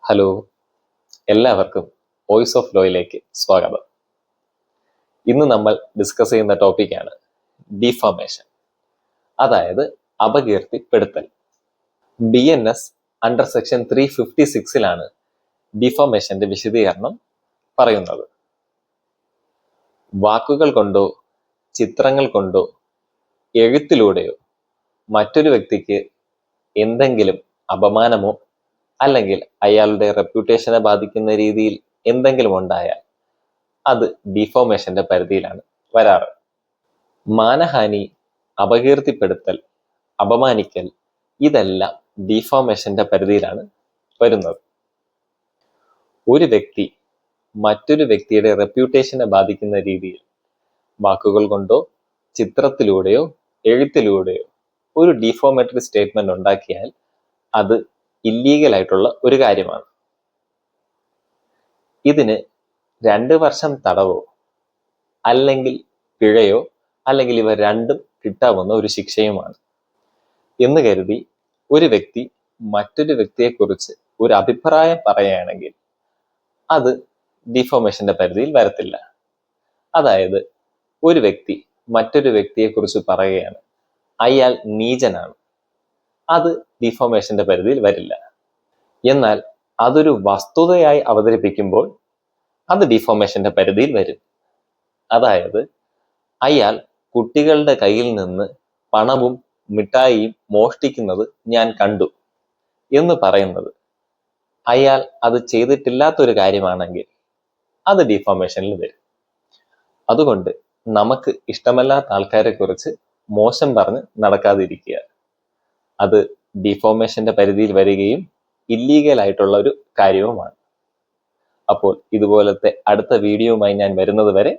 Hello, എല്ലാവർക്കും voice of ലോയിലേക്ക് സ്വാഗതം. ഇന്ന് നമ്മൾ ഡിസ്കസ് ചെയ്യുന്ന ടോപ്പിക്കാണ് ഡിഫോമേഷൻ, അതായത് അപകീർത്തിപ്പെടുത്തൽ. BNS അണ്ടർ സെക്ഷൻ 356 ഡിഫോമേഷന്റെ വിശദീകരണം പറയുന്നത്. വാക്കുകൾ കൊണ്ടോ ചിത്രങ്ങൾ കൊണ്ടോ എഴുത്തിലൂടെയോ മറ്റൊരു വ്യക്തിക്ക് എന്തെങ്കിലും അപമാനമോ അല്ലെങ്കിൽ അയാളുടെ റെപ്യൂട്ടേഷനെ ബാധിക്കുന്ന രീതിയിൽ എന്തെങ്കിലും ഉണ്ടായാൽ അത് ഡിഫോമേഷന്റെ പരിധിയിലാണ് വരാറ്. മാനഹാനി, അപകീർത്തിപ്പെടുത്തൽ, അപമാനിക്കൽ ഇതെല്ലാം ഡിഫോമേഷന്റെ പരിധിയിലാണ് വരുന്നത്. ഒരു വ്യക്തി മറ്റൊരു വ്യക്തിയുടെ റെപ്യൂട്ടേഷനെ ബാധിക്കുന്ന രീതിയിൽ വാക്കുകൾ കൊണ്ടോ ചിത്രത്തിലൂടെയോ എഴുത്തിലൂടെയോ ഒരു ഡിഫോമേറ്ററി സ്റ്റേറ്റ്മെന്റ് ഉണ്ടാക്കിയാൽ അത് ഇല്ലീഗൽ ആയിട്ടുള്ള ഒരു കാര്യമാണ്. ഇതിന് 2 വർഷം തടവോ അല്ലെങ്കിൽ പിഴയോ അല്ലെങ്കിൽ ഇവ രണ്ടും കിട്ടാവുന്ന ഒരു ശിക്ഷയുമാണ്. എന്ന് കരുതി ഒരു വ്യക്തി മറ്റൊരു വ്യക്തിയെക്കുറിച്ച് ഒരു അഭിപ്രായം പറയുകയാണെങ്കിൽ അത് ഡിഫോമേഷന്റെ പരിധിയിൽ വരത്തില്ല. അതായത് ഒരു വ്യക്തി മറ്റൊരു വ്യക്തിയെക്കുറിച്ച് പറയുകയാണ്, അയാൾ നീചനാണ്, അത് ഡിഫോമേഷന്റെ പരിധിയിൽ വരില്ല. എന്നാൽ അതൊരു വസ്തുതയായി അവതരിപ്പിക്കുമ്പോൾ അത് ഡിഫോമേഷന്റെ പരിധിയിൽ വരും. അതായത് അയാൾ കുട്ടികളുടെ കയ്യിൽ നിന്ന് പണവും മിഠായിയും മോഷ്ടിക്കുന്നത് ഞാൻ കണ്ടു എന്ന് പറയുന്നത് അയാൾ അത് ചെയ്തിട്ടില്ലാത്തൊരു കാര്യമാണെങ്കിൽ അത് ഡിഫോമേഷനിൽ വരും. അതുകൊണ്ട് നമുക്ക് ഇഷ്ടമല്ലാത്ത ആൾക്കാരെ കുറിച്ച് മോശം പറഞ്ഞ് നടക്കാതിരിക്കുക. അത് ഡിഫോമേഷന്റെ പരിധിയിൽ വരികയും ഇല്ലീഗൽ ആയിട്ടുള്ള ഒരു കാര്യവുമാണ്. അപ്പോൾ ഇതുപോലത്തെ അടുത്ത വീഡിയോയുമായി ഞാൻ വരുന്നത് വരെ